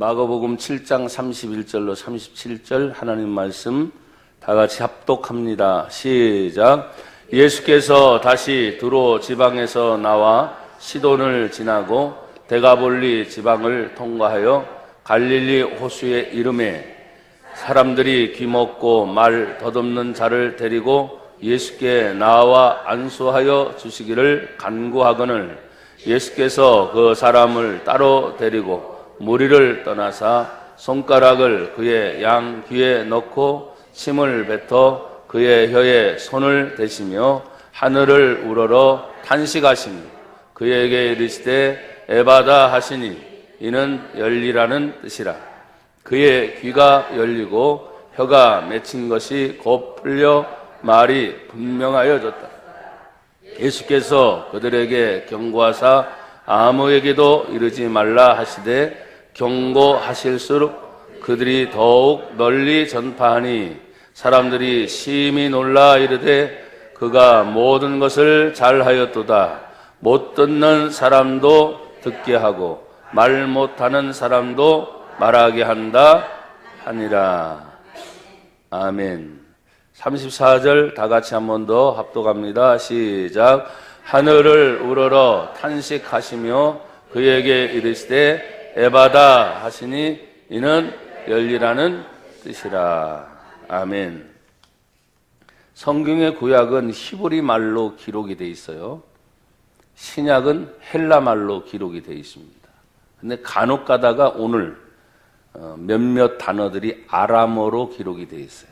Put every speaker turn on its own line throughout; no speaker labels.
마가복음 7장 31절로 37절 하나님 말씀 다 같이 합독합니다. 시작. 예수께서 다시 두로 지방에서 나와 시돈을 지나고 데가볼리 지방을 통과하여 갈릴리 호수에 이르매 사람들이 귀먹고 말 덧없는 자를 데리고 예수께 나와 안수하여 주시기를 간구하거늘 예수께서 그 사람을 따로 데리고 무리를 떠나사 손가락을 그의 양 귀에 넣고 침을 뱉어 그의 혀에 손을 대시며 하늘을 우러러 탄식하시니 그에게 이르시되 에바다 하시니 이는 열리라는 뜻이라. 그의 귀가 열리고 혀가 맺힌 것이 곧 풀려 말이 분명하여졌다. 예수께서 그들에게 경고하사 아무에게도 이르지 말라 하시되 경고하실수록 그들이 더욱 널리 전파하니 사람들이 심히 놀라 이르되 그가 모든 것을 잘하였도다. 못 듣는 사람도 듣게 하고 말 못하는 사람도 말하게 한다 하니라. 아멘. 34절 다 같이 한 번 더 합독합니다. 시작. 하늘을 우러러 탄식하시며 그에게 이르시되 에바다 하시니 이는 열리라는 뜻이라. 아멘. 성경의 구약은 히브리 말로 기록이 되어 있어요. 신약은 헬라 말로 기록이 되어 있습니다. 근데 간혹 가다가 오늘 몇몇 단어들이 아람어로 기록이 되어 있어요.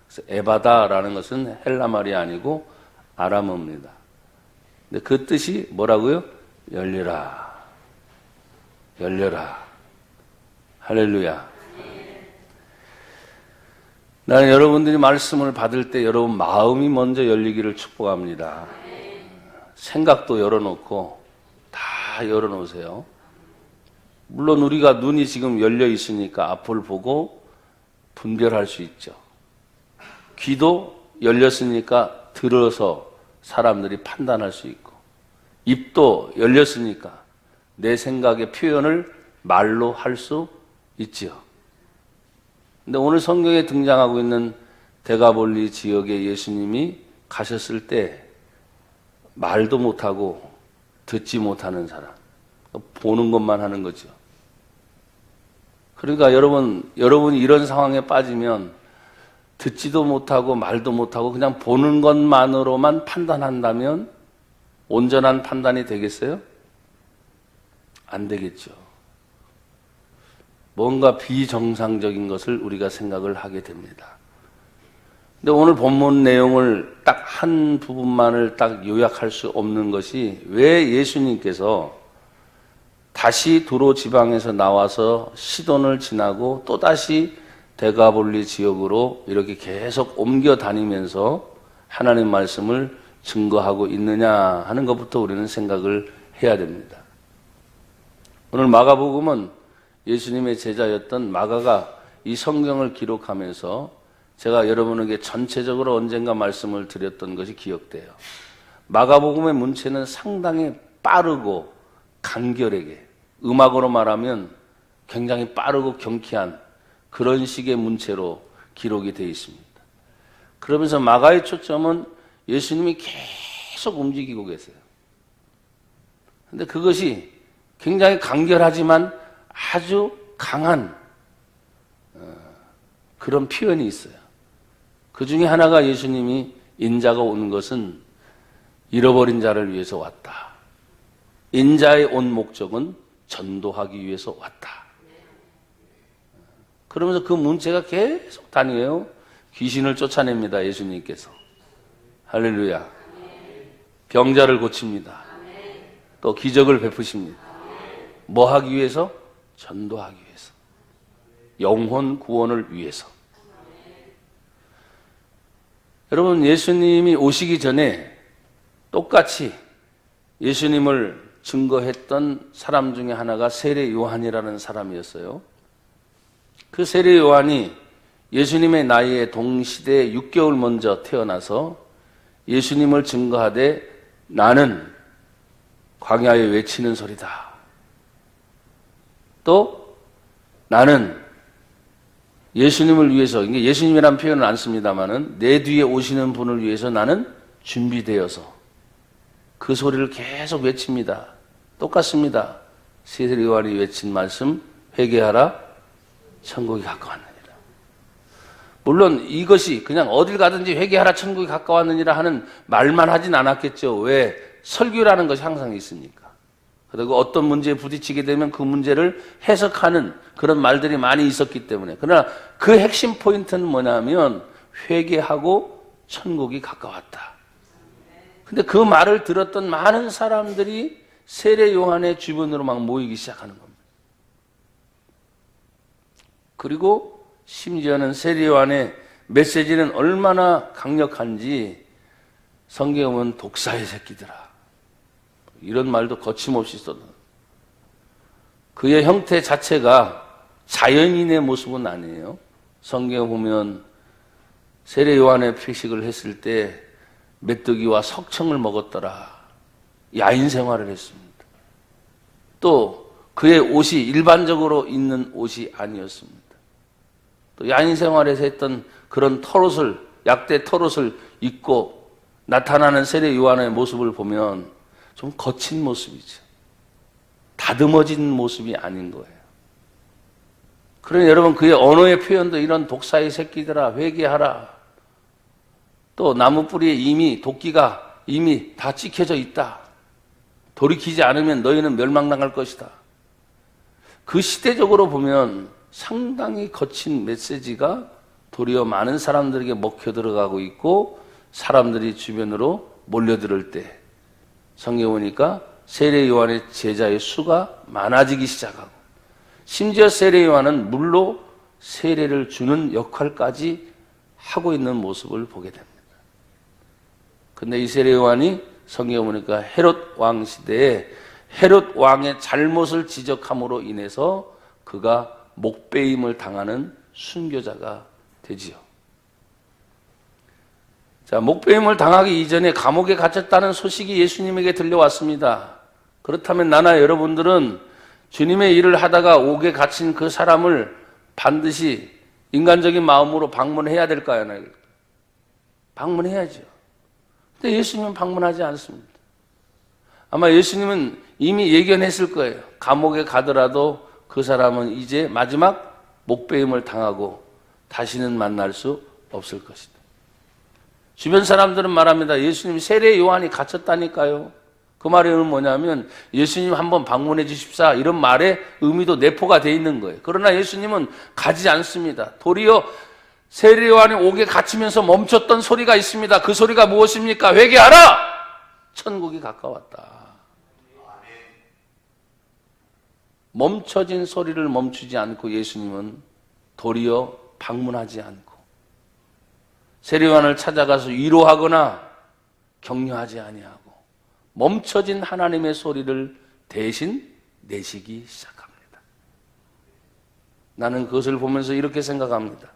그래서 에바다라는 것은 헬라 말이 아니고 아람어입니다. 근데 그 뜻이 뭐라고요? 열려라. 열려라. 할렐루야. 나는 여러분들이 말씀을 받을 때 여러분 마음이 먼저 열리기를 축복합니다. 생각도 열어놓고 다 열어놓으세요. 물론 우리가 눈이 지금 열려 있으니까 앞을 보고 분별할 수 있죠. 귀도 열렸으니까 들어서 사람들이 판단할 수 있고, 입도 열렸으니까 내 생각의 표현을 말로 할 수 있지요. 근데 오늘 성경에 등장하고 있는 데가볼리 지역에 예수님이 가셨을 때 말도 못하고 듣지 못하는 사람, 보는 것만 하는 거죠. 그러니까 여러분이 이런 상황에 빠지면 듣지도 못하고 말도 못하고 그냥 보는 것만으로만 판단한다면 온전한 판단이 되겠어요? 안 되겠죠. 뭔가 비정상적인 것을 우리가 생각을 하게 됩니다. 근데 오늘 본문 내용을 딱 한 부분만을 딱 요약할 수 없는 것이 왜 예수님께서 다시 두로 지방에서 나와서 시돈을 지나고 또다시 데가볼리 지역으로 이렇게 계속 옮겨 다니면서 하나님 말씀을 증거하고 있느냐 하는 것부터 우리는 생각을 해야 됩니다. 오늘 마가복음은 예수님의 제자였던 마가가 이 성경을 기록하면서 제가 여러분에게 전체적으로 언젠가 말씀을 드렸던 것이 기억돼요. 마가복음의 문체는 상당히 빠르고 간결하게, 음악으로 말하면 굉장히 빠르고 경쾌한 그런 식의 문체로 기록이 되어 있습니다. 그러면서 마가의 초점은 예수님이 계속 움직이고 계세요. 근데 그것이 굉장히 간결하지만 아주 강한 그런 표현이 있어요. 그 중에 하나가 예수님이 인자가 오는 것은 잃어버린 자를 위해서 왔다. 인자의 온 목적은 전도하기 위해서 왔다. 그러면서 그 문체가 계속 다녀요. 귀신을 쫓아냅니다. 예수님께서. 할렐루야. 병자를 고칩니다. 또 기적을 베푸십니다. 뭐 하기 위해서? 전도하기 위해서. 영혼 구원을 위해서. 여러분, 예수님이 오시기 전에 똑같이 예수님을 증거했던 사람 중에 하나가 세례 요한이라는 사람이었어요. 그 세례 요한이 예수님의 나이에 동시대 6개월 먼저 태어나서 예수님을 증거하되 나는 광야에 외치는 소리다. 또 나는 예수님을 위해서, 이게 예수님이라는 표현은 안 씁니다만은 내 뒤에 오시는 분을 위해서 나는 준비되어서 그 소리를 계속 외칩니다. 똑같습니다. 세례 요한이 외친 말씀, 회개하라, 천국이 가까웠느니라. 물론 이것이 그냥 어딜 가든지 회개하라, 천국이 가까웠느니라 하는 말만 하진 않았겠죠. 왜? 설교라는 것이 항상 있으니까. 그리고 어떤 문제에 부딪히게 되면 그 문제를 해석하는 그런 말들이 많이 있었기 때문에. 그러나 그 핵심 포인트는 뭐냐면 회개하고 천국이 가까웠다. 근데 그 말을 들었던 많은 사람들이 세례 요한의 주변으로 막 모이기 시작하는 겁니다. 그리고 심지어는 세례 요한의 메시지는 얼마나 강력한지 성경에 보면 독사의 새끼들아, 이런 말도 거침없이 써도 그의 형태 자체가 자연인의 모습은 아니에요. 성경에 보면 세례 요한의 표식을 했을 때 메뚜기와 석청을 먹었더라. 야인 생활을 했습니다. 또 그의 옷이 일반적으로 입는 옷이 아니었습니다. 또 야인 생활에서 했던 그런 털옷을, 약대 털옷을 입고 나타나는 세례 요한의 모습을 보면 좀 거친 모습이죠. 다듬어진 모습이 아닌 거예요. 그러니 여러분, 그의 언어의 표현도 이런 독사의 새끼들아, 회개하라. 또 나무 뿌리에 이미 도끼가 이미 다 찍혀져 있다. 돌이키지 않으면 너희는 멸망당할 것이다. 그 시대적으로 보면 상당히 거친 메시지가 도리어 많은 사람들에게 먹혀 들어가고 있고, 사람들이 주변으로 몰려들을 때 성경에 보니까 세례 요한의 제자의 수가 많아지기 시작하고, 심지어 세례 요한은 물로 세례를 주는 역할까지 하고 있는 모습을 보게 됩니다. 근데 이 세례 요한이 성경에 보니까 헤롯 왕 시대에 헤롯 왕의 잘못을 지적함으로 인해서 그가 목베임을 당하는 순교자가 되지요. 자, 목베임을 당하기 이전에 감옥에 갇혔다는 소식이 예수님에게 들려왔습니다. 그렇다면 나나 여러분들은 주님의 일을 하다가 옥에 갇힌 그 사람을 반드시 인간적인 마음으로 방문해야 될까요? 방문해야죠. 근데 예수님은 방문하지 않습니다. 아마 예수님은 이미 예견했을 거예요. 감옥에 가더라도 그 사람은 이제 마지막 목베임을 당하고 다시는 만날 수 없을 것이다. 주변 사람들은 말합니다. 예수님 세례 요한이 갇혔다니까요. 그 말은 뭐냐면 예수님 한번 방문해 주십사, 이런 말의 의미도 내포가 돼 있는 거예요. 그러나 예수님은 가지 않습니다. 도리어 세례 요한이 옥에 갇히면서 멈췄던 소리가 있습니다. 그 소리가 무엇입니까? 회개하라! 천국이 가까웠다. 멈춰진 소리를 멈추지 않고 예수님은 도리어 방문하지 않고 세례 요한을 찾아가서 위로하거나 격려하지 아니하고 멈춰진 하나님의 소리를 대신 내시기 시작합니다. 나는 그것을 보면서 이렇게 생각합니다.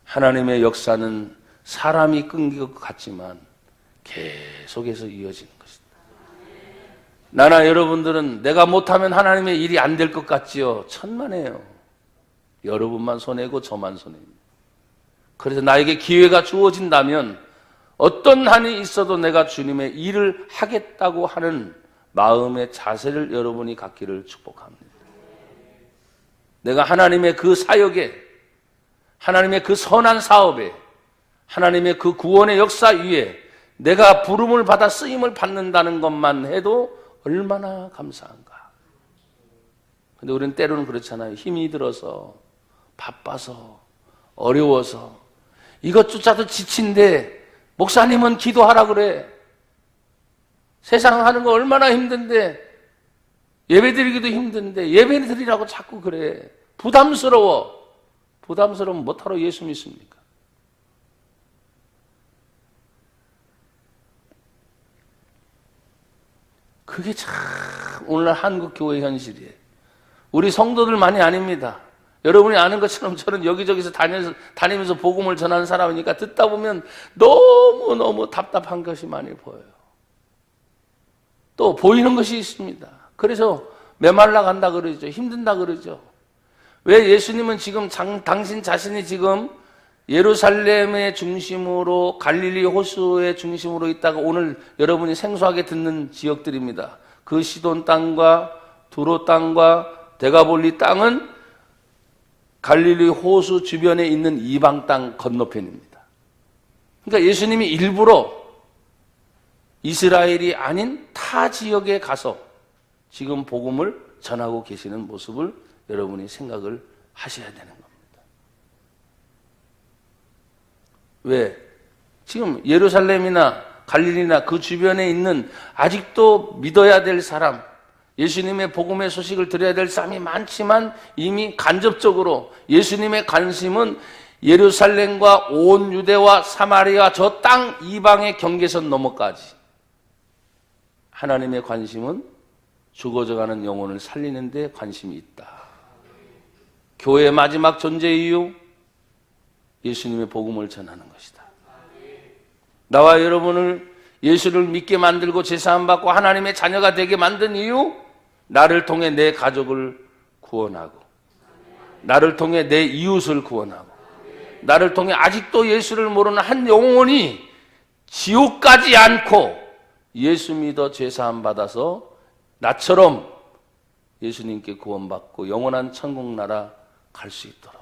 하나님의 역사는 사람이 끊긴 것 같지만 계속해서 이어지는 것이다. 나나 여러분들은 내가 못하면 하나님의 일이 안 될 것 같지요? 천만에요. 여러분만 손해고 저만 손해입니다. 그래서 나에게 기회가 주어진다면 어떤 한이 있어도 내가 주님의 일을 하겠다고 하는 마음의 자세를 여러분이 갖기를 축복합니다. 내가 하나님의 그 사역에, 하나님의 그 선한 사업에, 하나님의 그 구원의 역사 위에 내가 부름을 받아 쓰임을 받는다는 것만 해도 얼마나 감사한가. 근데 우리는 때로는 그렇잖아요. 힘이 들어서, 바빠서, 어려워서, 이것조차도 지친데 목사님은 기도하라 그래. 세상 하는 거 얼마나 힘든데, 예배드리기도 힘든데 예배드리라고 자꾸 그래. 부담스러워. 부담스러우면 못하러 예수 믿습니까? 그게 참 오늘 한국 교회 현실이에요. 우리 성도들만이 아닙니다. 여러분이 아는 것처럼 저는 여기저기서 다니면서 복음을 전하는 사람이니까 듣다 보면 너무너무 답답한 것이 많이 보여요. 또 보이는 것이 있습니다. 그래서 메말라 간다 그러죠. 힘든다 그러죠. 왜 예수님은 지금 당신 자신이 지금 예루살렘의 중심으로 갈릴리 호수의 중심으로 있다가 오늘 여러분이 생소하게 듣는 지역들입니다. 그 시돈 땅과 두로 땅과 데가볼리 땅은 갈릴리 호수 주변에 있는 이방 땅 건너편입니다. 그러니까 예수님이 일부러 이스라엘이 아닌 타 지역에 가서 지금 복음을 전하고 계시는 모습을 여러분이 생각을 하셔야 되는 겁니다. 왜? 지금 예루살렘이나 갈릴리나 그 주변에 있는 아직도 믿어야 될 사람, 예수님의 복음의 소식을 들어야 될 사람이 많지만 이미 간접적으로 예수님의 관심은 예루살렘과 온 유대와 사마리아 저 땅 이방의 경계선 너머까지. 하나님의 관심은 죽어져가는 영혼을 살리는 데 관심이 있다. 교회의 마지막 존재 이유, 예수님의 복음을 전하는 것이다. 나와 여러분을 예수를 믿게 만들고 제사함 받고 하나님의 자녀가 되게 만든 이유, 나를 통해 내 가족을 구원하고 나를 통해 내 이웃을 구원하고 나를 통해 아직도 예수를 모르는 한 영혼이 지옥 가지 않고 예수 믿어 제사함 받아서 나처럼 예수님께 구원받고 영원한 천국 나라 갈 수 있도록,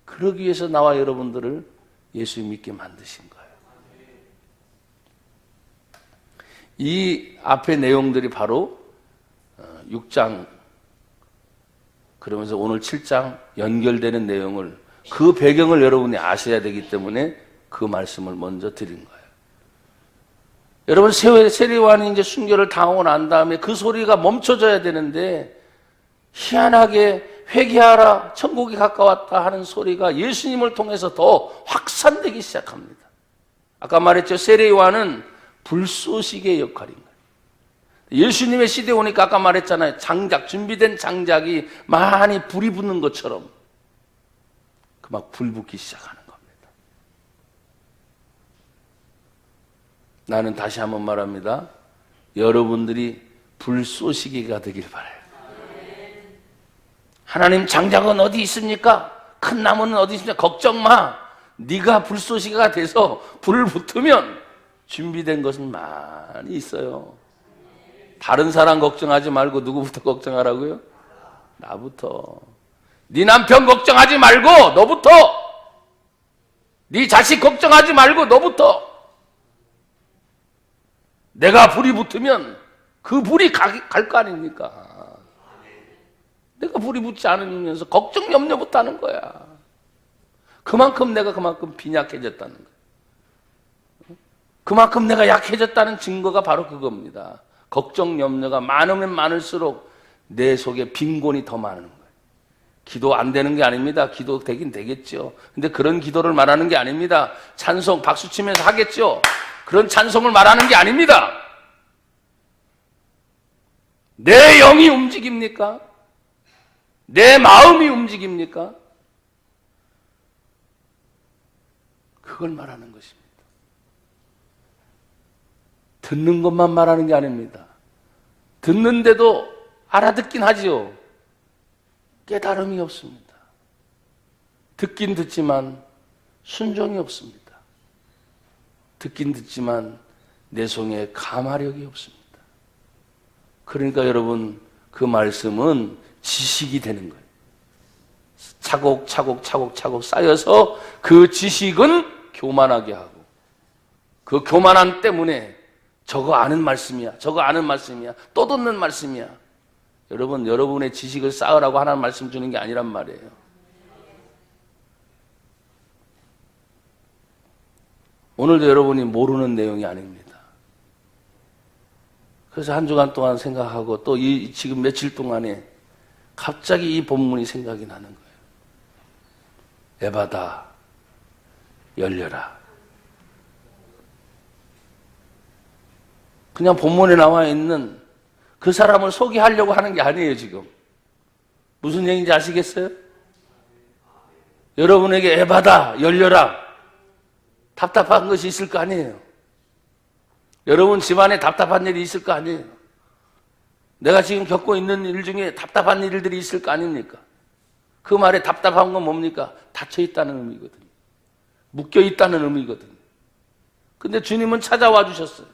그러기 위해서 나와 여러분들을 예수 믿게 만드신 거예요. 이 앞의 내용들이 바로 6장 그러면서 오늘 7장 연결되는 내용을, 그 배경을 여러분이 아셔야 되기 때문에 그 말씀을 먼저 드린 거예요. 여러분, 세례요한이 이제 순교를 당하고 난 다음에 그 소리가 멈춰져야 되는데 희한하게 회개하라, 천국이 가까웠다 하는 소리가 예수님을 통해서 더 확산되기 시작합니다. 아까 말했죠. 세례요한은 불쏘시개의 역할인 거예요. 예수님의 시대에 오니까 아까 말했잖아요. 장작, 준비된 장작이 많이 불이 붙는 것처럼 그 막 불 붙기 시작하는 겁니다. 나는 다시 한번 말합니다. 여러분들이 불쏘시개가 되길 바라요. 하나님, 장작은 어디 있습니까? 큰 나무는 어디 있습니까? 걱정 마. 네가 불쏘시개가 돼서 불을 붙으면 준비된 것은 많이 있어요. 다른 사람 걱정하지 말고 누구부터 걱정하라고요? 나부터. 네 남편 걱정하지 말고 너부터. 네 자식 걱정하지 말고 너부터. 내가 불이 붙으면 그 불이 갈 거 아닙니까? 내가 불이 붙지 않으면서 걱정 염려부터 하는 거야. 그만큼 내가 빈약해졌다는 거야. 그만큼 내가 약해졌다는 증거가 바로 그겁니다. 걱정 염려가 많으면 많을수록 내 속에 빈곤이 더 많은 거예요. 기도 안 되는 게 아닙니다. 기도 되긴 되겠죠. 근데 그런 기도를 말하는 게 아닙니다. 찬송 박수 치면서 하겠죠. 그런 찬송을 말하는 게 아닙니다. 내 영이 움직입니까? 내 마음이 움직입니까? 그걸 말하는 것입니다. 듣는 것만 말하는 게 아닙니다. 듣는데도 알아듣긴 하지요. 깨달음이 없습니다. 듣긴 듣지만 순종이 없습니다. 듣긴 듣지만 내 속에 감화력이 없습니다. 그러니까 여러분, 그 말씀은 지식이 되는 거예요. 차곡차곡 쌓여서 그 지식은 교만하게 하고, 그 교만함 때문에 저거 아는 말씀이야, 저거 아는 말씀이야, 또 듣는 말씀이야. 여러분, 여러분의 지식을 쌓으라고 하나님 말씀 주는 게 아니란 말이에요. 오늘도 여러분이 모르는 내용이 아닙니다. 그래서 한 주간 동안 생각하고 또 지금 며칠 동안에 갑자기 이 본문이 생각이 나는 거예요. 에바다, 열려라. 그냥 본문에 나와 있는 그 사람을 소개하려고 하는 게 아니에요, 지금. 무슨 얘기인지 아시겠어요? 여러분에게 에바다, 열려라. 답답한 것이 있을 거 아니에요. 여러분 집안에 답답한 일이 있을 거 아니에요. 내가 지금 겪고 있는 일 중에 답답한 일들이 있을 거 아닙니까? 그 말에 답답한 건 뭡니까? 닫혀 있다는 의미거든요. 묶여 있다는 의미거든요. 근데 주님은 찾아와 주셨어요.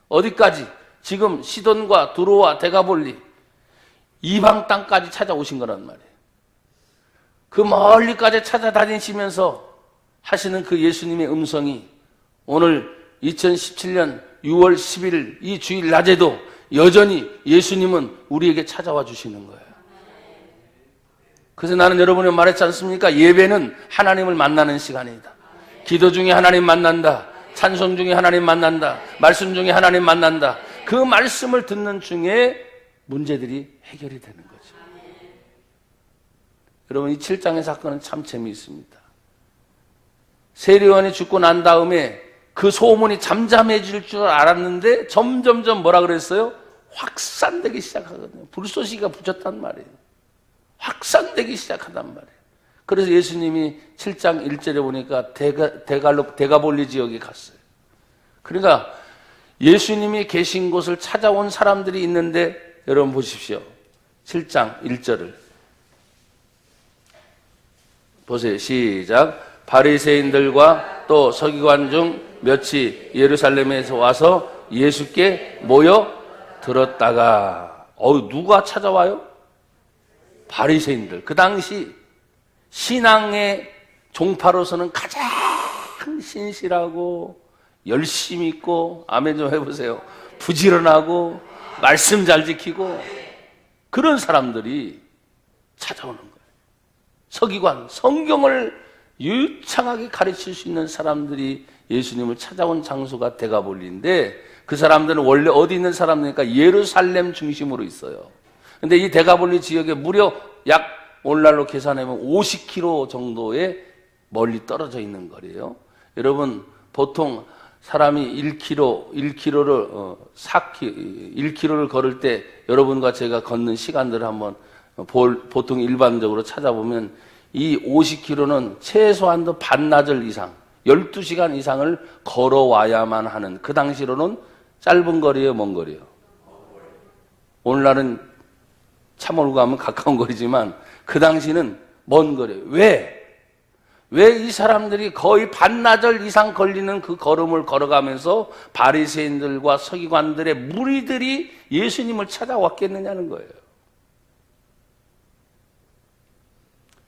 어디까지? 지금 시돈과 두로와 데가볼리 이방 땅까지 찾아오신 거란 말이에요. 그 멀리까지 찾아다니시면서 하시는 그 예수님의 음성이 오늘 2017년 6월 10일 이 주일 낮에도 여전히 예수님은 우리에게 찾아와 주시는 거예요. 그래서 나는 여러분이 말했지 않습니까? 예배는 하나님을 만나는 시간이다. 기도 중에 하나님 만난다. 찬송 중에 하나님 만난다. 말씀 중에 하나님 만난다. 그 말씀을 듣는 중에 문제들이 해결이 되는 거죠. 여러분, 이 7장의 사건은 참 재미있습니다. 세례요한이 죽고 난 다음에 그 소문이 잠잠해질 줄 알았는데 점점점 뭐라 그랬어요? 확산되기 시작하거든요. 불쏘시개가 붙였단 말이에요. 확산되기 시작하단 말이에요. 그래서 예수님이 7장 1절에 보니까 데가볼리 지역에 갔어요. 그러니까 예수님이 계신 곳을 찾아온 사람들이 있는데 여러분 보십시오. 7장 1절을 보세요. 시작. 바리새인들과 또 서기관 중 몇이 예루살렘에서 와서 예수께 모여 들었다가 누가 찾아와요? 바리새인들. 그 당시 신앙의 종파로서는 가장 신실하고 열심히 있고, 아멘 좀 해보세요. 부지런하고 말씀 잘 지키고 그런 사람들이 찾아오는 거예요. 서기관, 성경을 유창하게 가르칠 수 있는 사람들이 예수님을 찾아온 장소가 데가볼리인데, 그 사람들은 원래 어디 있는 사람이니까 예루살렘 중심으로 있어요. 근데 이 데가볼리 지역에 무려 약 오늘날로 계산하면 50km 정도의 멀리 떨어져 있는 거리예요. 여러분, 보통 사람이 1km를 걸을 때 여러분과 제가 걷는 시간들을 한번 보통 일반적으로 찾아보면 이 50km는 최소한도 반나절 이상, 12시간 이상을 걸어와야만 하는, 그 당시로는 짧은 거리예요, 먼 거리예요? 오늘날은 차 몰고 가면 가까운 거리지만 그 당시는 먼 거리예요. 왜 이 사람들이 거의 반나절 이상 걸리는 그 걸음을 걸어가면서 바리새인들과 서기관들의 무리들이 예수님을 찾아왔겠느냐는 거예요.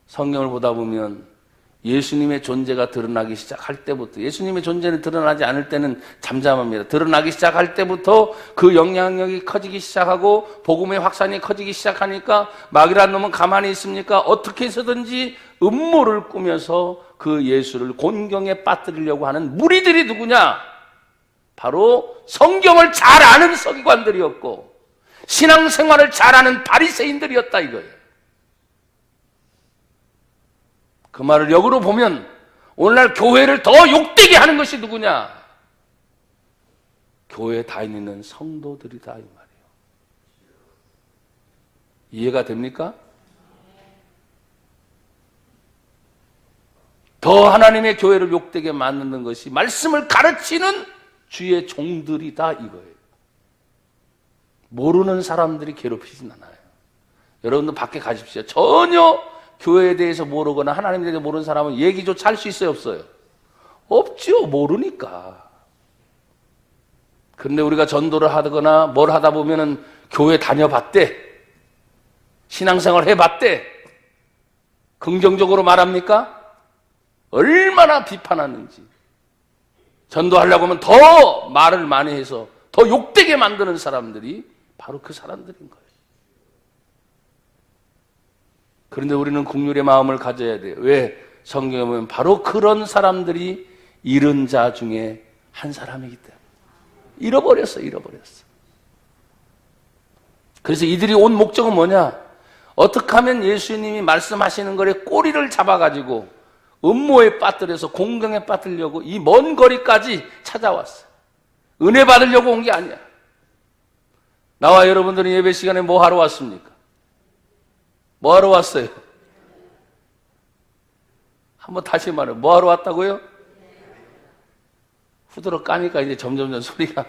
성경을 보다 보면 예수님의 존재가 드러나기 시작할 때부터, 예수님의 존재는 드러나지 않을 때는 잠잠합니다. 드러나기 시작할 때부터 그 영향력이 커지기 시작하고 복음의 확산이 커지기 시작하니까 마귀라는 놈은 가만히 있습니까? 어떻게 해서든지 음모를 꾸며서 그 예수를 곤경에 빠뜨리려고 하는 무리들이 누구냐? 바로 성경을 잘 아는 서기관들이었고 신앙생활을 잘하는 바리새인들이었다 이거예요. 그 말을 역으로 보면 오늘날 교회를 더 욕되게 하는 것이 누구냐? 교회에 다니는 성도들이다 이 말이에요. 이해가 됩니까? 더 하나님의 교회를 욕되게 만드는 것이 말씀을 가르치는 주의 종들이다 이거예요. 모르는 사람들이 괴롭히진 않아요. 여러분도 밖에 가십시오. 전혀 교회에 대해서 모르거나 하나님에 대해서 모르는 사람은 얘기조차 할 수 있어요, 없어요? 없죠. 모르니까. 그런데 우리가 전도를 하거나 뭘 하다 보면은 교회 다녀봤대, 신앙생활 해봤대, 긍정적으로 말합니까? 얼마나 비판하는지. 전도하려고 하면 더 말을 많이 해서 더 욕되게 만드는 사람들이 바로 그 사람들인 거예요. 그런데 우리는 국률의 마음을 가져야 돼요. 왜? 성경에 보면 바로 그런 사람들이 잃은 자 중에 한 사람이기 때문에. 잃어버렸어. 그래서 이들이 온 목적은 뭐냐? 어떻게 하면 예수님이 말씀하시는 거에 꼬리를 잡아가지고 음모에 빠뜨려서 공경에 빠뜨리려고 이 먼 거리까지 찾아왔어요. 은혜 받으려고 온 게 아니야. 나와 여러분들은 예배 시간에 뭐 하러 왔습니까? 뭐 하러 왔어요? 한번 다시 말해. 뭐 하러 왔다고요? 후드러 까니까 이제 점점점 소리가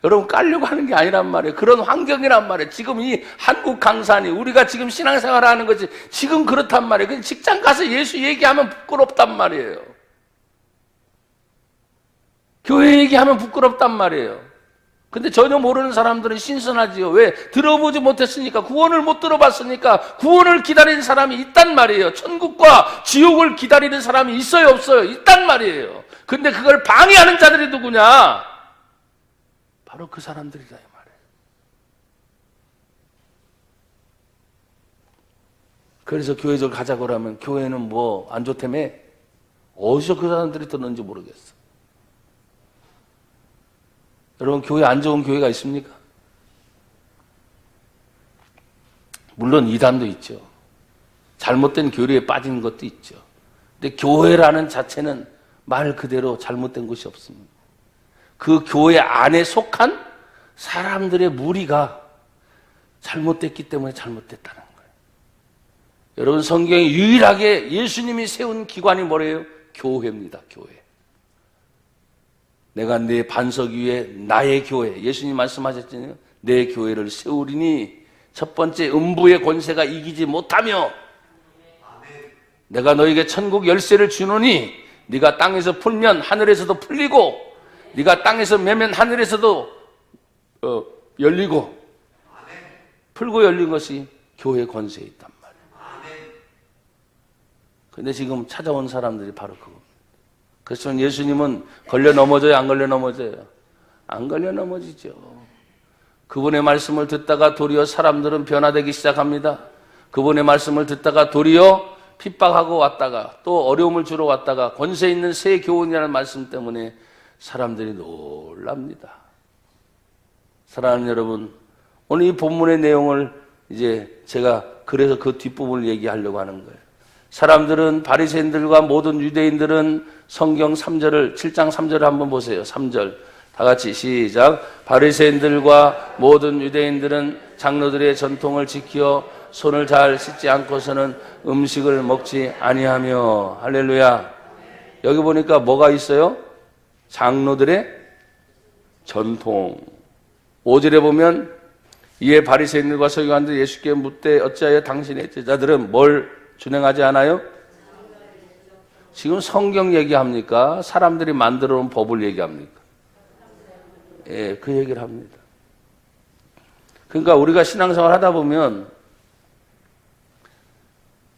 여러분 깔려고 하는 게 아니란 말이에요. 그런 환경이란 말이에요. 지금 이 한국 강산이 우리가 지금 신앙생활 하는 거지 지금 그렇단 말이에요. 그냥 직장 가서 예수 얘기하면 부끄럽단 말이에요. 교회 얘기하면 부끄럽단 말이에요. 근데 전혀 모르는 사람들은 신선하지요. 왜? 들어보지 못했으니까, 구원을 못 들어봤으니까 구원을 기다리는 사람이 있단 말이에요. 천국과 지옥을 기다리는 사람이 있어요, 없어요? 있단 말이에요. 근데 그걸 방해하는 자들이 누구냐? 바로 그 사람들이다 이 말이에요. 그래서 교회를 가자고 하면 교회는 뭐 안 좋다며? 어디서 그 사람들이 듣는지 모르겠어. 여러분 교회 안 좋은 교회가 있습니까? 물론 이단도 있죠. 잘못된 교리에 빠진 것도 있죠. 근데 교회라는 자체는 말 그대로 잘못된 것이 없습니다. 그 교회 안에 속한 사람들의 무리가 잘못됐기 때문에 잘못됐다는 거예요. 여러분 성경에 유일하게 예수님이 세운 기관이 뭐래요? 교회입니다. 교회. 내가 내 반석 위에 나의 교회, 예수님 말씀하셨잖아요. 내 교회를 세우리니 첫 번째 음부의 권세가 이기지 못하며 내가 너에게 천국 열쇠를 주노니 네가 땅에서 풀면 하늘에서도 풀리고 네가 땅에서 매면 하늘에서도 열리고 풀고 열린 것이 교회 권세에 있단 말이에요. 그런데 지금 찾아온 사람들이 바로 그겁니다. 그래서 예수님은 걸려 넘어져요? 안 걸려 넘어져요? 안 걸려 넘어지죠. 그분의 말씀을 듣다가 도리어 사람들은 변화되기 시작합니다. 그분의 말씀을 듣다가 도리어 핍박하고 왔다가 또 어려움을 주러 왔다가 권세 있는 새 교훈이라는 말씀 때문에 사람들이 놀랍니다. 사랑하는 여러분, 오늘 이 본문의 내용을 이제 제가 그래서 그 뒷부분을 얘기하려고 하는 거예요. 사람들은 바리새인들과 모든 유대인들은 성경 3절을 7장 3절을 한번 보세요. 3절 다 같이 시작. 바리새인들과 모든 유대인들은 장로들의 전통을 지켜 손을 잘 씻지 않고서는 음식을 먹지 아니하며. 할렐루야. 여기 보니까 뭐가 있어요? 장로들의 전통. 5절에 보면 이에 바리새인들과 서기관들이 예수께 묻되 어찌하여 당신의 제자들은 뭘 준행하지 않아요? 지금 성경 얘기합니까? 사람들이 만들어 놓은 법을 얘기합니까? 예, 그 얘기를 합니다. 그러니까 우리가 신앙생활 하다 보면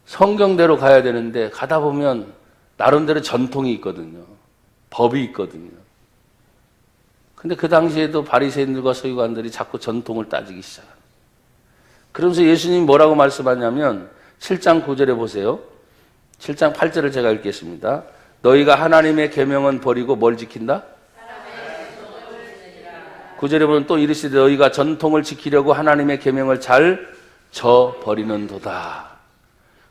성경대로 가야 되는데 가다 보면 나름대로 전통이 있거든요. 법이 있거든요. 근데 그 당시에도 바리새인들과 서기관들이 자꾸 전통을 따지기 시작합니다. 그러면서 예수님이 뭐라고 말씀하냐면 7장 9절에 보세요. 7장 8절을 제가 읽겠습니다. 너희가 하나님의 계명은 버리고 뭘 지킨다? 9절에 보면 또 이르시되 너희가 전통을 지키려고 하나님의 계명을 잘 저버리는도다.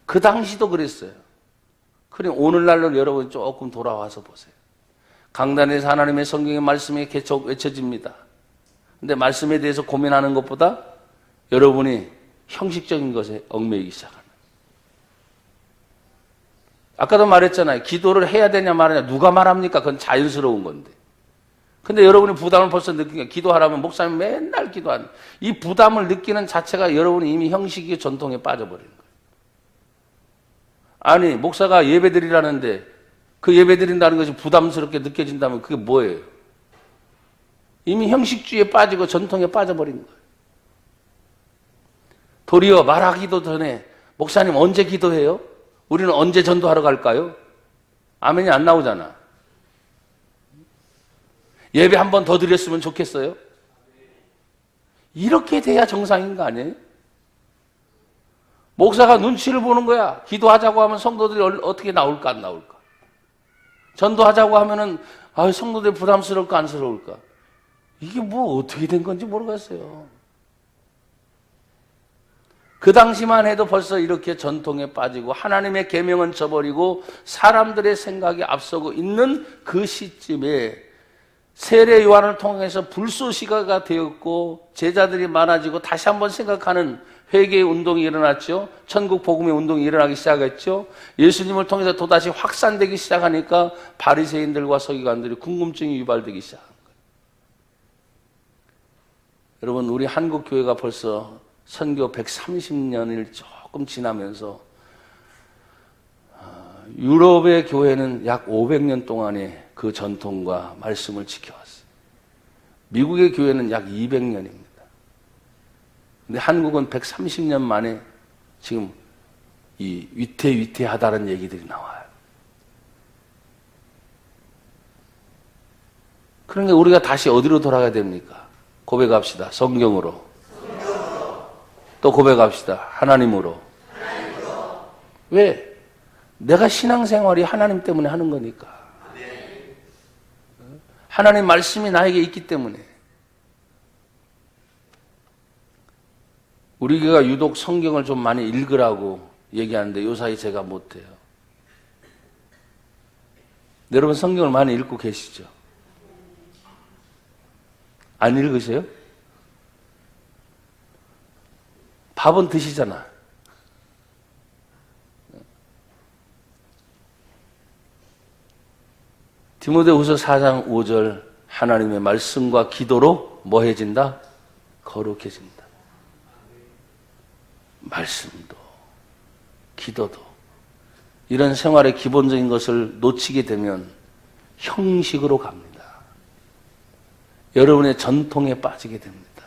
그 당시도 그랬어요. 그럼 오늘날로 여러분 조금 돌아와서 보세요. 강단에서 하나님의 성경의 말씀이 계속 외쳐집니다. 근데 말씀에 대해서 고민하는 것보다 여러분이 형식적인 것에 얽매이기 시작합니다. 아까도 말했잖아요. 기도를 해야 되냐 말하냐. 누가 말합니까? 그건 자연스러운 건데. 근데 여러분이 부담을 벌써 느끼니까 기도하라면 목사님 맨날 기도하는 이 부담을 느끼는 자체가 여러분이 이미 형식의 전통에 빠져버리는 거예요. 아니 목사가 예배드리라는데 그 예배드린다는 것이 부담스럽게 느껴진다면 그게 뭐예요? 이미 형식주의에 빠지고 전통에 빠져버린 거예요. 도리어 말하기도 전에 목사님 언제 기도해요? 우리는 언제 전도하러 갈까요? 아멘이 안 나오잖아. 예배 한 번 더 드렸으면 좋겠어요? 이렇게 돼야 정상인 거 아니에요? 목사가 눈치를 보는 거야. 기도하자고 하면 성도들이 어떻게 나올까 안 나올까? 전도하자고 하면은 성도들이 부담스러울까 안스러울까? 이게 뭐 어떻게 된 건지 모르겠어요. 그 당시만 해도 벌써 이렇게 전통에 빠지고 하나님의 계명은 저버리고 사람들의 생각이 앞서고 있는 그 시점에 세례 요한을 통해서 불쏘시가가 되었고 제자들이 많아지고 다시 한번 생각하는 회개의 운동이 일어났죠. 천국 복음의 운동이 일어나기 시작했죠. 예수님을 통해서 또다시 확산되기 시작하니까 바리새인들과 서기관들이 궁금증이 유발되기 시작한 거예요. 여러분, 우리 한국 교회가 벌써 선교 130년을 조금 지나면서 유럽의 교회는 약 500년 동안의 그 전통과 말씀을 지켜왔어요. 미국의 교회는 약 200년입니다. 근데 한국은 130년 만에 지금 이 위태위태하다는 얘기들이 나와요. 그러니까 우리가 다시 어디로 돌아가야 됩니까? 고백합시다. 성경으로. 또 고백합시다. 하나님으로. 왜? 내가 신앙생활이 하나님 때문에 하는 거니까. 하나님 말씀이 나에게 있기 때문에. 우리 교회가 유독 성경을 좀 많이 읽으라고 얘기하는데 요사이 제가 못해요. 여러분 성경을 많이 읽고 계시죠? 안 읽으세요? 밥은 드시잖아. 디모데후서 4장 5절 하나님의 말씀과 기도로 뭐해진다? 거룩해진다. 말씀도 기도도 이런 생활의 기본적인 것을 놓치게 되면 형식으로 갑니다. 여러분의 전통에 빠지게 됩니다.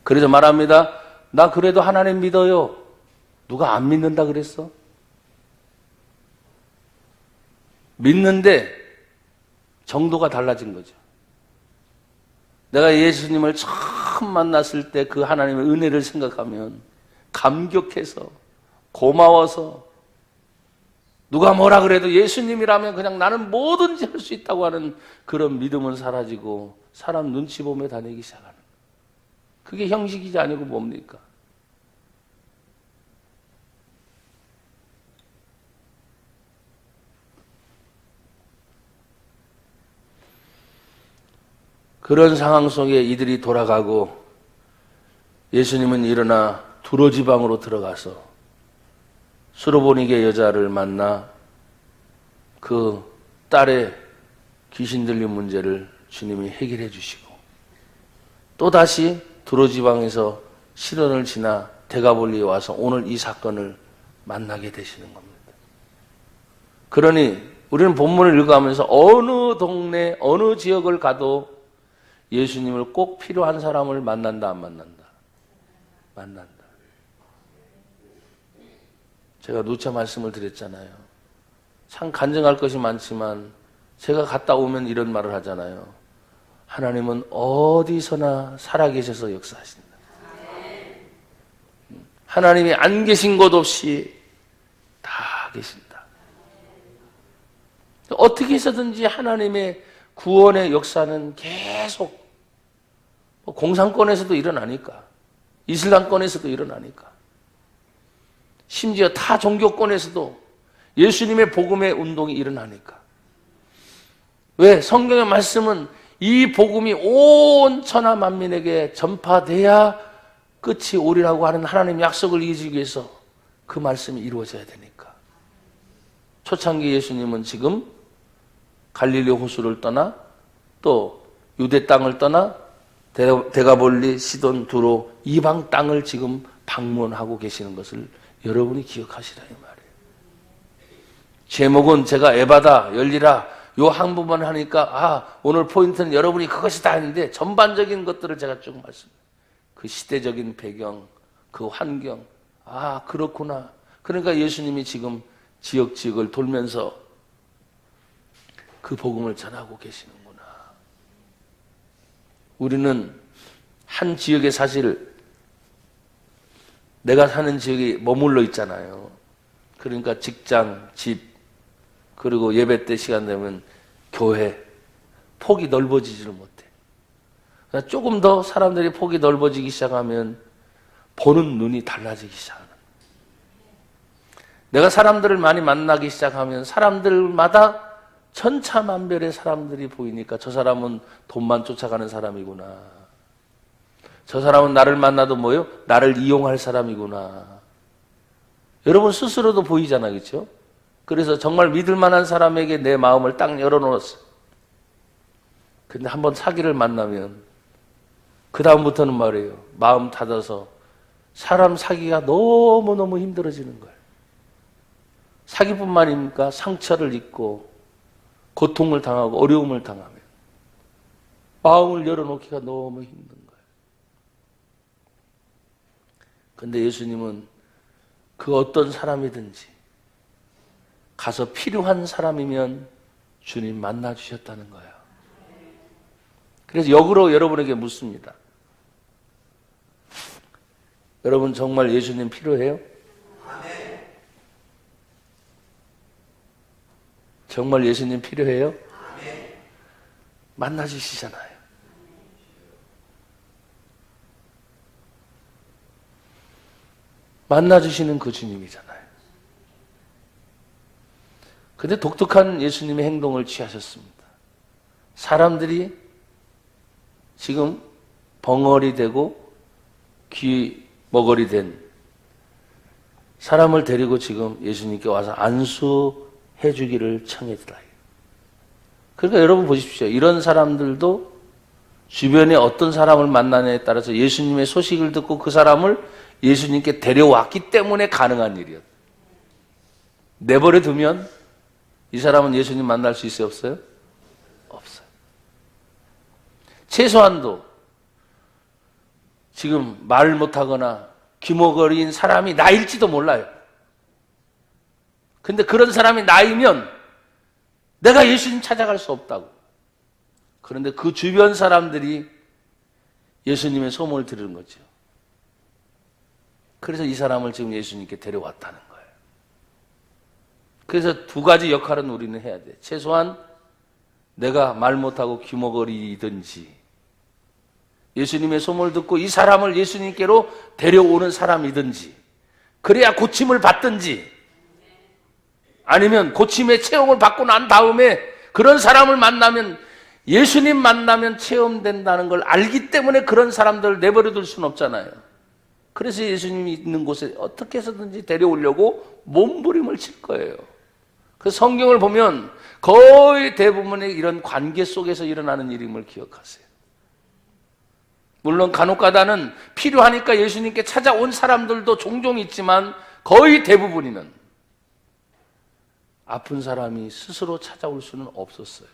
그래서 말합니다. 나 그래도 하나님 믿어요. 누가 안 믿는다 그랬어? 믿는데 정도가 달라진 거죠. 내가 예수님을 처음 만났을 때 그 하나님의 은혜를 생각하면 감격해서 고마워서 누가 뭐라 그래도 예수님이라면 그냥 나는 뭐든지 할 수 있다고 하는 그런 믿음은 사라지고 사람 눈치 보며 다니기 시작하는 거예요. 그게 형식이지 아니고 뭡니까? 그런 상황 속에 이들이 돌아가고 예수님은 일어나 두로 지방으로 들어가서 수로보니게 여자를 만나 그 딸의 귀신 들린 문제를 주님이 해결해 주시고 또다시 두로 지방에서 시련을 지나 데가볼리에 와서 오늘 이 사건을 만나게 되시는 겁니다. 그러니 우리는 본문을 읽어가면서 어느 동네 어느 지역을 가도 예수님을 꼭 필요한 사람을 만난다 안 만난다? 만난다. 제가 누차 말씀을 드렸잖아요. 참 간증할 것이 많지만 제가 갔다 오면 이런 말을 하잖아요. 하나님은 어디서나 살아계셔서 역사하신다. 하나님이 안 계신 곳 없이 다 계신다. 어떻게 해서든지 하나님의 구원의 역사는 계속 공산권에서도 일어나니까 이슬람권에서도 일어나니까 심지어 타 종교권에서도 예수님의 복음의 운동이 일어나니까 왜? 성경의 말씀은 이 복음이 온 천하 만민에게 전파돼야 끝이 오리라고 하는 하나님의 약속을 이루기 위해서 그 말씀이 이루어져야 되니까 초창기 예수님은 지금 갈릴리 호수를 떠나 또 유대 땅을 떠나 데가볼리, 시돈, 두로 이방 땅을 지금 방문하고 계시는 것을 여러분이 기억하시라 이 말이에요. 제목은 제가 에바다, 열리라 요 한 부분 하니까 오늘 포인트는 여러분이 그것이다 했는데 전반적인 것들을 제가 쭉 말씀드려요. 그 시대적인 배경, 그 환경 그렇구나. 그러니까 예수님이 지금 지역을 돌면서 그 복음을 전하고 계시는구나. 우리는 한 지역에 사실 내가 사는 지역에 머물러 있잖아요. 그러니까 직장, 집, 그리고 예배 때 시간 되면 교회, 폭이 넓어지지를 못해. 그러니까 조금 더 사람들이 폭이 넓어지기 시작하면 보는 눈이 달라지기 시작하는. 내가 사람들을 많이 만나기 시작하면 사람들마다 천차만별의 사람들이 보이니까 저 사람은 돈만 쫓아가는 사람이구나. 저 사람은 나를 만나도 뭐요? 나를 이용할 사람이구나. 여러분 스스로도 보이잖아, 그렇죠? 그래서 정말 믿을 만한 사람에게 내 마음을 딱 열어놓았어. 근데 한번 사기를 만나면 그 다음부터는 말이에요. 마음 닫아서 사람 사귀기가 너무너무 힘들어지는 거예요. 사기뿐만입니까? 상처를 입고 고통을 당하고 어려움을 당하면 마음을 열어놓기가 너무 힘든 거예요. 근데 예수님은 그 어떤 사람이든지 가서 필요한 사람이면 주님 만나 주셨다는 거예요. 그래서 역으로 여러분에게 묻습니다. 여러분 정말 예수님 필요해요? 정말 예수님 필요해요? 만나 주시잖아요. 만나 주시는 그 주님이잖아요. 근데 독특한 예수님의 행동을 취하셨습니다. 사람들이 지금 벙어리 되고 귀 머거리 된 사람을 데리고 지금 예수님께 와서 안수해 주기를 청했다. 그러니까 여러분 보십시오. 이런 사람들도 주변에 어떤 사람을 만나냐에 따라서 예수님의 소식을 듣고 그 사람을 예수님께 데려왔기 때문에 가능한 일이었다. 내버려 두면 이 사람은 예수님 만날 수 있어요? 없어요? 없어요. 최소한도 지금 말 못하거나 귀머거리인 사람이 나일지도 몰라요. 근데 그런 사람이 나이면 내가 예수님 찾아갈 수 없다고. 그런데 그 주변 사람들이 예수님의 소문을 들은 거죠. 그래서 이 사람을 지금 예수님께 데려왔다는 거예요. 그래서 두 가지 역할은 우리는 해야 돼. 최소한 내가 말 못하고 귀머거리든지 예수님의 소문을 듣고 이 사람을 예수님께로 데려오는 사람이든지 그래야 고침을 받든지 아니면 고침의 체험을 받고 난 다음에 그런 사람을 만나면 예수님 만나면 체험된다는 걸 알기 때문에 그런 사람들을 내버려둘 수는 없잖아요. 그래서 예수님이 있는 곳에 어떻게 해서든지 데려오려고 몸부림을 칠 거예요. 그 성경을 보면 거의 대부분의 이런 관계 속에서 일어나는 일임을 기억하세요. 물론 간혹가다는 필요하니까 예수님께 찾아온 사람들도 종종 있지만 거의 대부분이는 아픈 사람이 스스로 찾아올 수는 없었어요.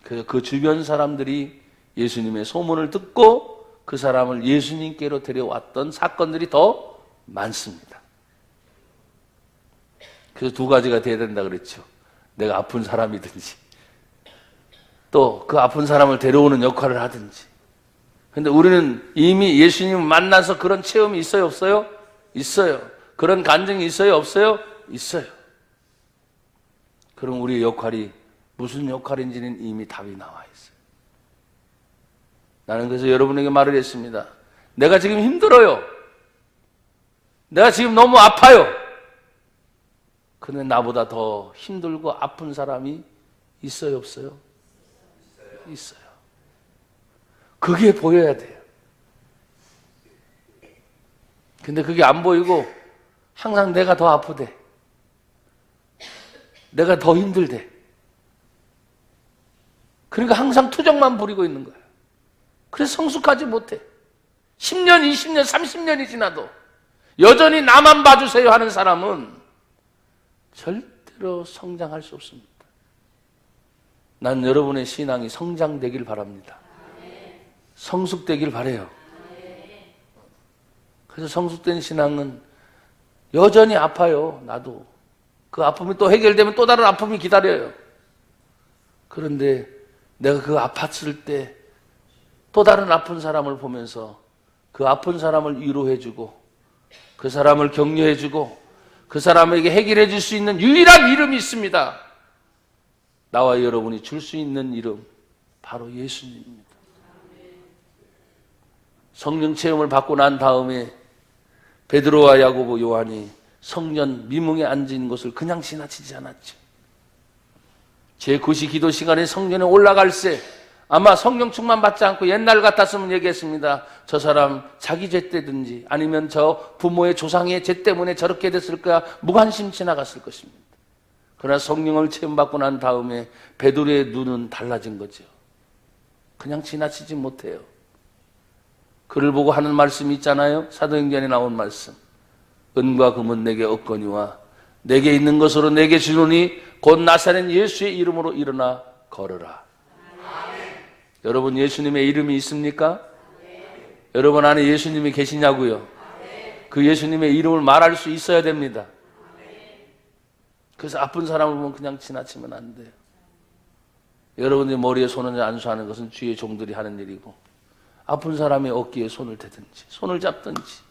그래서 그 주변 사람들이 예수님의 소문을 듣고 그 사람을 예수님께로 데려왔던 사건들이 더 많습니다. 그래서 두 가지가 돼야 된다 그랬죠. 내가 아픈 사람이든지 또 그 아픈 사람을 데려오는 역할을 하든지. 근데 우리는 이미 예수님을 만나서 그런 체험이 있어요? 없어요? 있어요. 그런 간증이 있어요? 없어요? 있어요. 그럼 우리의 역할이 무슨 역할인지는 이미 답이 나와 있어요. 나는 그래서 여러분에게 말을 했습니다. 내가 지금 힘들어요. 내가 지금 너무 아파요. 근데 나보다 더 힘들고 아픈 사람이 있어요? 없어요? 있어요. 그게 보여야 돼요. 근데 그게 안 보이고 항상 내가 더 아프대. 내가 더 힘들대. 그러니까 항상 투정만 부리고 있는 거예요. 그래서 성숙하지 못해. 10년, 20년, 30년이 지나도 여전히 나만 봐주세요 하는 사람은 절대로 성장할 수 없습니다. 난 여러분의 신앙이 성장되길 바랍니다. 성숙되길 바라요. 그래서 성숙된 신앙은 여전히 아파요. 나도. 그 아픔이 또 해결되면 또 다른 아픔이 기다려요. 그런데 내가 그 아팠을 때 또 다른 아픈 사람을 보면서 그 아픈 사람을 위로해주고 그 사람을 격려해주고 그 사람에게 해결해 줄 수 있는 유일한 이름이 있습니다. 나와 여러분이 줄 수 있는 이름, 바로 예수님입니다. 성령 체험을 받고 난 다음에 베드로와 야고보, 요한이 성전 미문에 앉은 것을 그냥 지나치지 않았죠. 제9시 기도 시간에 성전에 올라갈새 아마 성령 충만 받지 않고 옛날 같았으면 얘기했습니다. 저 사람 자기 죄 때든지 아니면 저 부모의 조상의 죄 때문에 저렇게 됐을 거야, 무관심 지나갔을 것입니다. 그러나 성령을 체험받고 난 다음에 베드로의 눈은 달라진 거죠. 그냥 지나치지 못해요. 그를 보고 하는 말씀이 있잖아요. 사도행전에 나온 말씀. 은과 금은 내게 없거니와 내게 있는 것으로 내게 주노니 곧 나사렛 예수의 이름으로 일어나 걸으라. 여러분 예수님의 이름이 있습니까? 여러분 안에 예수님이 계시냐고요? 그 예수님의 이름을 말할 수 있어야 됩니다. 그래서 아픈 사람을 보면 그냥 지나치면 안 돼요. 여러분의 머리에 손을 안수하는 것은 주의 종들이 하는 일이고, 아픈 사람의 어깨에 손을 대든지 손을 잡든지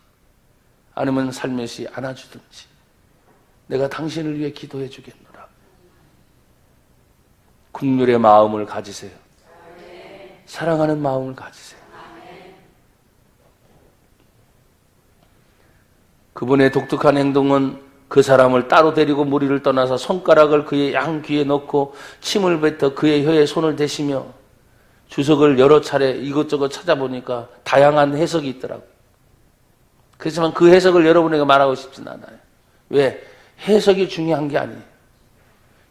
아니면 살며시 안아주든지 내가 당신을 위해 기도해 주겠노라. 긍휼의 마음을 가지세요. 사랑하는 마음을 가지세요. 그분의 독특한 행동은 그 사람을 따로 데리고 무리를 떠나서 손가락을 그의 양 귀에 넣고 침을 뱉어 그의 혀에 손을 대시며, 주석을 여러 차례 이것저것 찾아보니까 다양한 해석이 있더라고요. 그렇지만 그 해석을 여러분에게 말하고 싶진 않아요. 왜? 해석이 중요한 게 아니에요.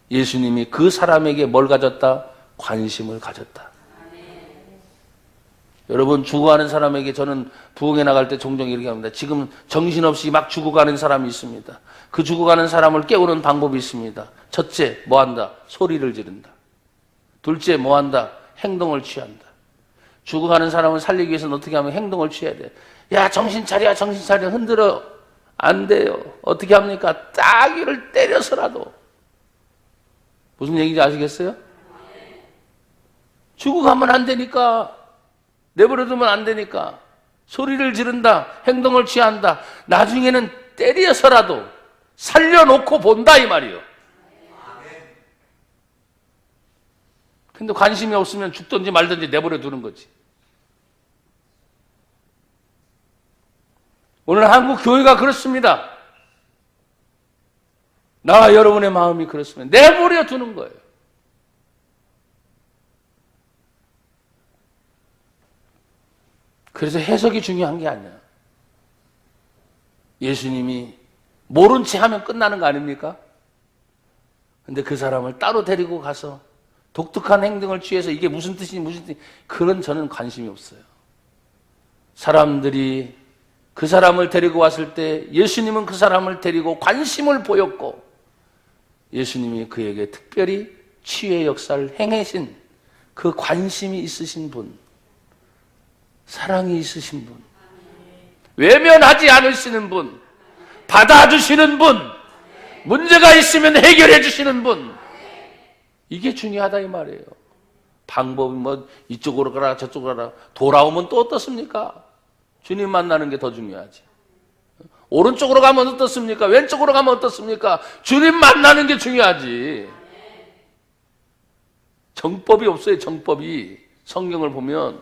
예수님이 그 사람에게 뭘 가졌다? 관심을 가졌다. 여러분 죽어가는 사람에게 저는 부흥회 나갈 때 종종 이렇게 합니다. 지금 정신없이 막 죽어가는 사람이 있습니다. 그 죽어가는 사람을 깨우는 방법이 있습니다. 첫째, 뭐한다? 소리를 지른다. 둘째, 뭐한다? 행동을 취한다. 죽어가는 사람을 살리기 위해서는 어떻게 하면 행동을 취해야 돼. 야 정신 차려, 정신 차려. 흔들어. 안 돼요. 어떻게 합니까? 따귀를 때려서라도. 무슨 얘기인지 아시겠어요? 죽어가면 안 되니까, 내버려두면 안 되니까 소리를 지른다. 행동을 취한다. 나중에는 때려서라도 살려놓고 본다 이 말이에요. 근데 관심이 없으면 죽든지 말든지 내버려두는 거지. 오늘 한국 교회가 그렇습니다. 나와 여러분의 마음이 그렇습니다. 내버려두는 거예요. 그래서 해석이 중요한 게 아니야. 예수님이 모른 채 하면 끝나는 거 아닙니까? 근데 그 사람을 따로 데리고 가서 독특한 행동을 취해서 이게 무슨 뜻이니 무슨 뜻이니 그런 저는 관심이 없어요. 사람들이 그 사람을 데리고 왔을 때 예수님은 그 사람을 데리고 관심을 보였고, 예수님이 그에게 특별히 치유의 역사를 행하신 그 관심이 있으신 분, 사랑이 있으신 분, 외면하지 않으시는 분, 받아주시는 분, 문제가 있으면 해결해 주시는 분, 이게 중요하다 이 말이에요. 방법이 뭐 이쪽으로 가라 저쪽으로 가라, 돌아오면 또 어떻습니까? 주님 만나는 게 더 중요하지. 오른쪽으로 가면 어떻습니까? 왼쪽으로 가면 어떻습니까? 주님 만나는 게 중요하지. 정법이 없어요. 정법이. 성경을 보면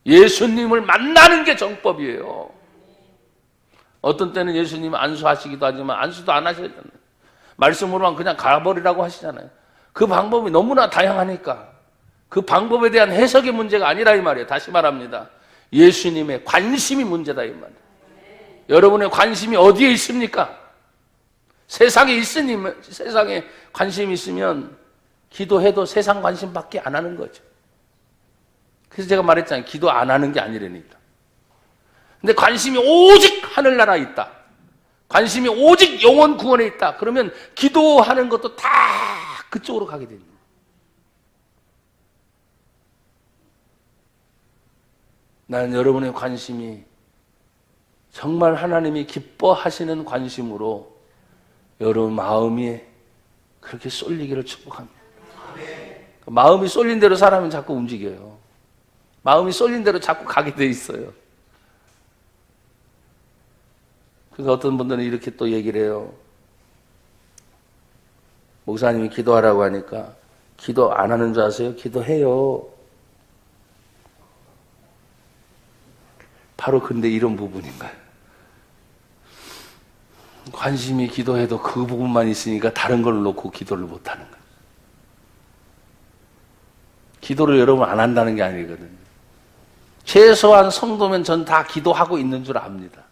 예수님을 만나는 게 정법이에요. 어떤 때는 예수님 안수하시기도 하지만 안수도 안 하시잖아요. 말씀으로만 그냥 가버리라고 하시잖아요. 그 방법이 너무나 다양하니까 그 방법에 대한 해석의 문제가 아니라 이 말이에요. 다시 말합니다. 예수님의 관심이 문제다 이 말이에요. 여러분의 관심이 어디에 있습니까? 세상에 관심이 있으면 기도해도 세상 관심밖에 안 하는 거죠. 그래서 제가 말했잖아요. 기도 안 하는 게 아니라니까. 근데 관심이 오직 하늘나라에 있다. 관심이 오직 영혼 구원에 있다. 그러면 기도하는 것도 다 그쪽으로 가게 됩니다. 나는 여러분의 관심이 정말 하나님이 기뻐하시는 관심으로 여러분 마음이 그렇게 쏠리기를 축복합니다. 마음이 쏠린 대로 사람은 자꾸 움직여요. 마음이 쏠린 대로 자꾸 가게 돼 있어요. 그래서 어떤 분들은 이렇게 또 얘기를 해요. 목사님이 기도하라고 하니까 기도 안 하는 줄 아세요? 기도해요. 바로 근데 이런 부분인가요? 관심이 기도해도 그 부분만 있으니까 다른 걸 놓고 기도를 못하는 거예요. 기도를 여러분 안 한다는 게 아니거든요. 최소한 성도면 전 다 기도하고 있는 줄 압니다.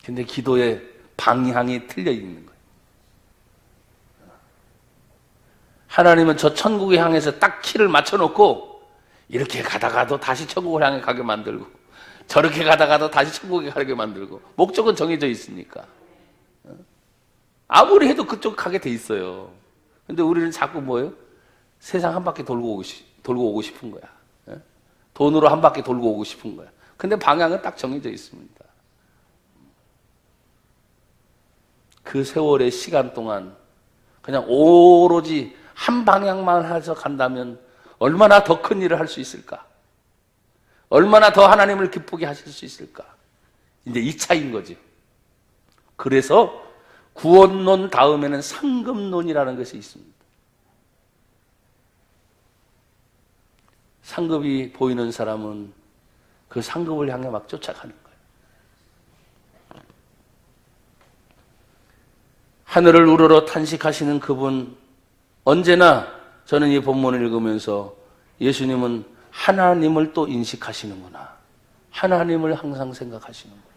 근데 기도의 방향이 틀려 있는 거예요. 하나님은 저 천국에 향해서 딱 키를 맞춰놓고 이렇게 가다가도 다시 천국을 향해 가게 만들고 저렇게 가다가도 다시 천국에 가게 만들고 목적은 정해져 있으니까 아무리 해도 그쪽 가게 돼 있어요. 근데 우리는 자꾸 뭐예요? 세상 한 바퀴 돌고 오고 싶은 거야. 돈으로 한 바퀴 돌고 오고 싶은 거야. 근데 방향은 딱 정해져 있습니다. 그 세월의 시간 동안 그냥 오로지 한 방향만 해서 간다면 얼마나 더 큰 일을 할 수 있을까? 얼마나 더 하나님을 기쁘게 하실 수 있을까? 이제 이 차이인 거죠. 그래서 구원론 다음에는 상급론이라는 것이 있습니다. 상급이 보이는 사람은 그 상급을 향해 막 쫓아가는 거예요. 하늘을 우러러 탄식하시는 그분, 언제나 저는 이 본문을 읽으면서 예수님은 하나님을 또 인식하시는구나. 하나님을 항상 생각하시는구나.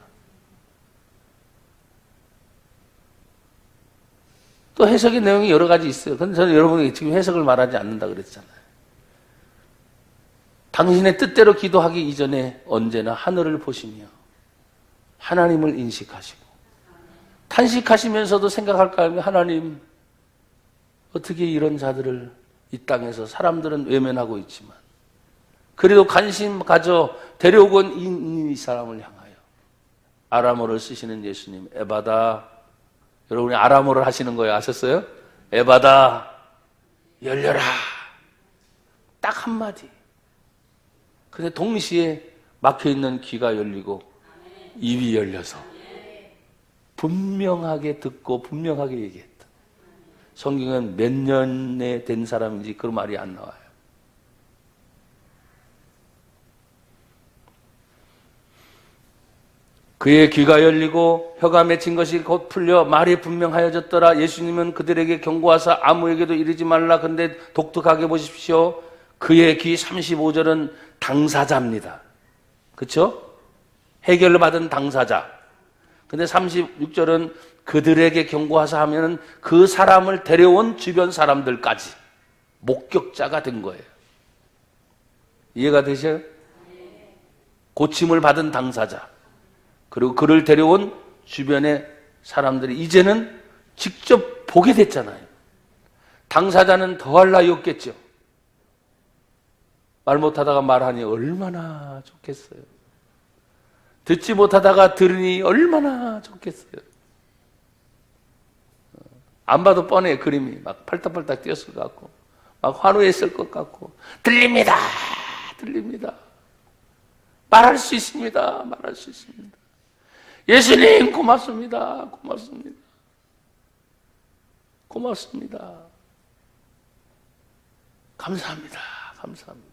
또 해석의 내용이 여러 가지 있어요. 근데 저는 여러분에게 지금 해석을 말하지 않는다 그랬잖아요. 당신의 뜻대로 기도하기 이전에 언제나 하늘을 보시며 하나님을 인식하시고 탄식하시면서도 생각할까 하면 하나님 어떻게 이런 자들을 이 땅에서 사람들은 외면하고 있지만 그래도 관심 가져 데려오고 이 사람을 향하여 아람어를 쓰시는 예수님 에바다. 여러분이 아람어를 하시는 거예요. 아셨어요? 에바다 열려라. 딱 한마디. 근데 동시에 막혀있는 귀가 열리고 입이 열려서 분명하게 듣고 분명하게 얘기했다. 성경은 몇 년에 된 사람인지 그런 말이 안 나와요. 그의 귀가 열리고 혀가 맺힌 것이 곧 풀려 말이 분명하여졌더라. 예수님은 그들에게 경고하사 아무에게도 이르지 말라. 근데 독특하게 보십시오. 그의 귀 35절은 당사자입니다. 그렇죠? 해결을 받은 당사자. 근데 36절은 그들에게 경고하사 하면은 그 사람을 데려온 주변 사람들까지 목격자가 된 거예요. 이해가 되셔요? 고침을 받은 당사자. 그리고 그를 데려온 주변의 사람들이 이제는 직접 보게 됐잖아요. 당사자는 더할 나위 없겠죠. 말 못하다가 말하니 얼마나 좋겠어요. 듣지 못하다가 들으니 얼마나 좋겠어요. 안 봐도 뻔해. 그림이 막 팔딱팔딱 뛰었을 것 같고 막 환호했을 것 같고 들립니다. 들립니다. 말할 수 있습니다. 말할 수 있습니다. 예수님 고맙습니다. 고맙습니다. 고맙습니다. 감사합니다. 감사합니다.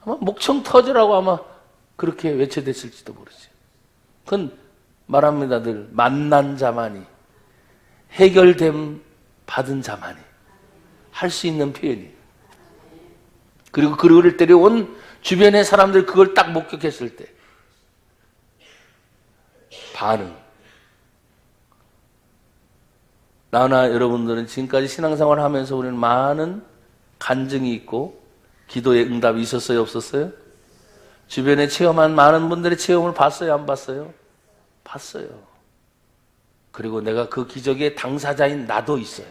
아마 목청 터지라고 아마 그렇게 외쳐댔을지도 모르죠. 그건 말합니다. 늘 만난 자만이 해결됨 받은 자만이 할 수 있는 표현이에요. 그리고 그를 데려온 주변의 사람들 그걸 딱 목격했을 때 반응. 나나 여러분들은 지금까지 신앙생활을 하면서 우리는 많은 간증이 있고 기도의 응답이 있었어요? 없었어요? 주변에 체험한 많은 분들의 체험을 봤어요? 안 봤어요? 봤어요. 그리고 내가 그 기적의 당사자인 나도 있어요.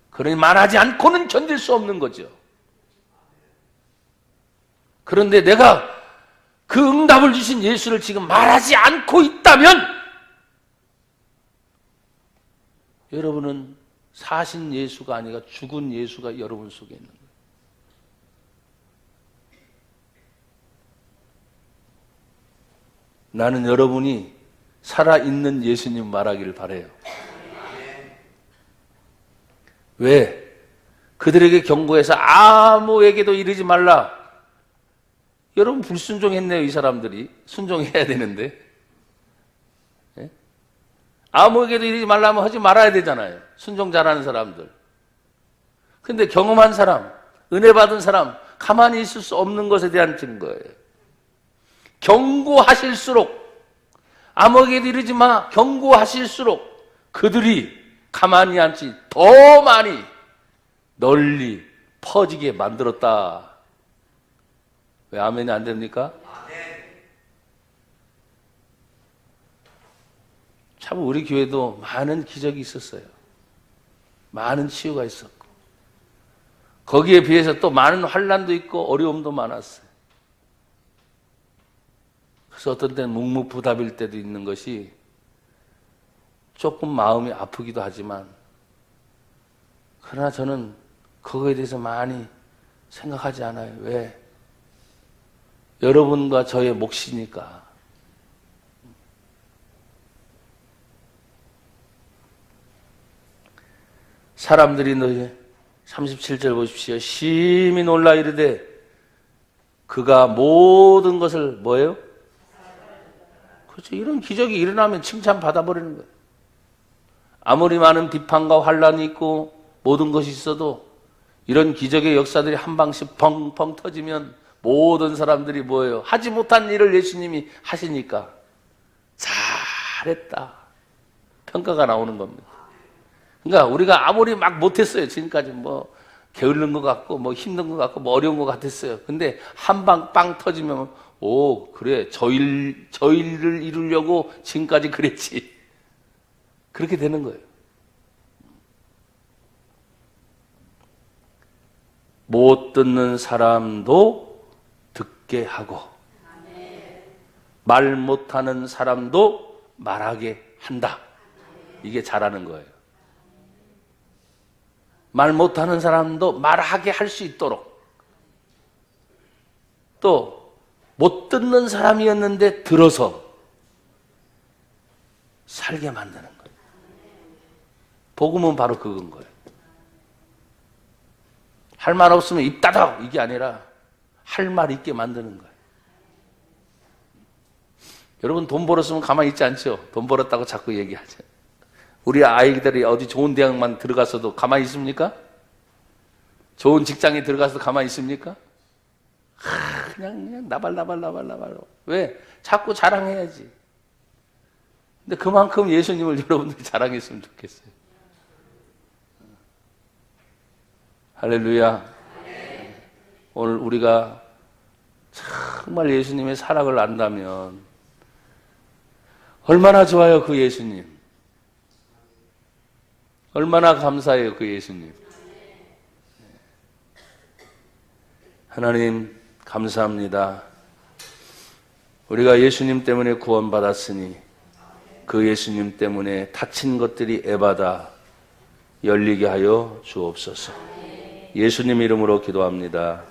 그러니 말하지 않고는 견딜 수 없는 거죠. 그런데 내가 그 응답을 주신 예수를 지금 말하지 않고 있다면 여러분은 사신 예수가 아니라 죽은 예수가 여러분 속에 있는 거예요. 나는 여러분이 살아있는 예수님 말하기를 바라요. 왜? 그들에게 경고해서 아무에게도 이르지 말라. 여러분 불순종했네요. 이 사람들이. 순종해야 되는데. 예? 아무에게도 이르지 말라면 하지 말아야 되잖아요. 순종 잘하는 사람들. 근데 경험한 사람, 은혜 받은 사람, 가만히 있을 수 없는 것에 대한 증거예요. 경고하실수록 아무에게도 이르지 마. 경고하실수록 그들이 가만히 앉지 더 많이 널리 퍼지게 만들었다. 왜 아멘이 안 됩니까? 참 우리 교회도 많은 기적이 있었어요. 많은 치유가 있었고 거기에 비해서 또 많은 환난도 있고 어려움도 많았어요. 그래서 어떤 때는 묵묵부답일 때도 있는 것이 조금 마음이 아프기도 하지만 그러나 저는 그거에 대해서 많이 생각하지 않아요. 왜? 여러분과 저의 몫이니까. 사람들이 너희 37절 보십시오. 심히 놀라 이르되 그가 모든 것을 뭐예요? 그렇죠. 이런 기적이 일어나면 칭찬받아버리는 거예요. 아무리 많은 비판과 환란이 있고 모든 것이 있어도 이런 기적의 역사들이 한 방씩 펑펑 터지면 모든 사람들이 뭐예요? 하지 못한 일을 예수님이 하시니까 잘했다. 평가가 나오는 겁니다. 그러니까 우리가 아무리 막 못했어요. 지금까지 뭐 게으른 것 같고 뭐 힘든 것 같고 뭐 어려운 것 같았어요. 근데 한 방 빵 터지면 오 그래 저 일을 이루려고 지금까지 그랬지. 그렇게 되는 거예요. 못 듣는 사람도 듣게 하고 말 못하는 사람도 말하게 한다. 이게 잘하는 거예요. 말 못하는 사람도 말하게 할 수 있도록 또 못 듣는 사람이었는데 들어서 살게 만드는 거예요. 복음은 바로 그건 거예요. 할 말 없으면 입 닫아 이게 아니라 할 말 있게 만드는 거예요. 여러분 돈 벌었으면 가만히 있지 않죠? 돈 벌었다고 자꾸 얘기하죠. 우리 아이들이 어디 좋은 대학만 들어가서도 가만히 있습니까? 좋은 직장에 들어가서도 가만히 있습니까? 그냥 나발. 왜? 자꾸 자랑해야지. 근데 그만큼 예수님을 여러분들이 자랑했으면 좋겠어요. 할렐루야. 오늘 우리가 정말 예수님의 사랑을 안다면 얼마나 좋아요, 그 예수님. 얼마나 감사해요, 그 예수님. 하나님, 감사합니다. 우리가 예수님 때문에 구원받았으니 그 예수님 때문에 닫힌 것들이 에바다 열리게 하여 주옵소서. 예수님 이름으로 기도합니다.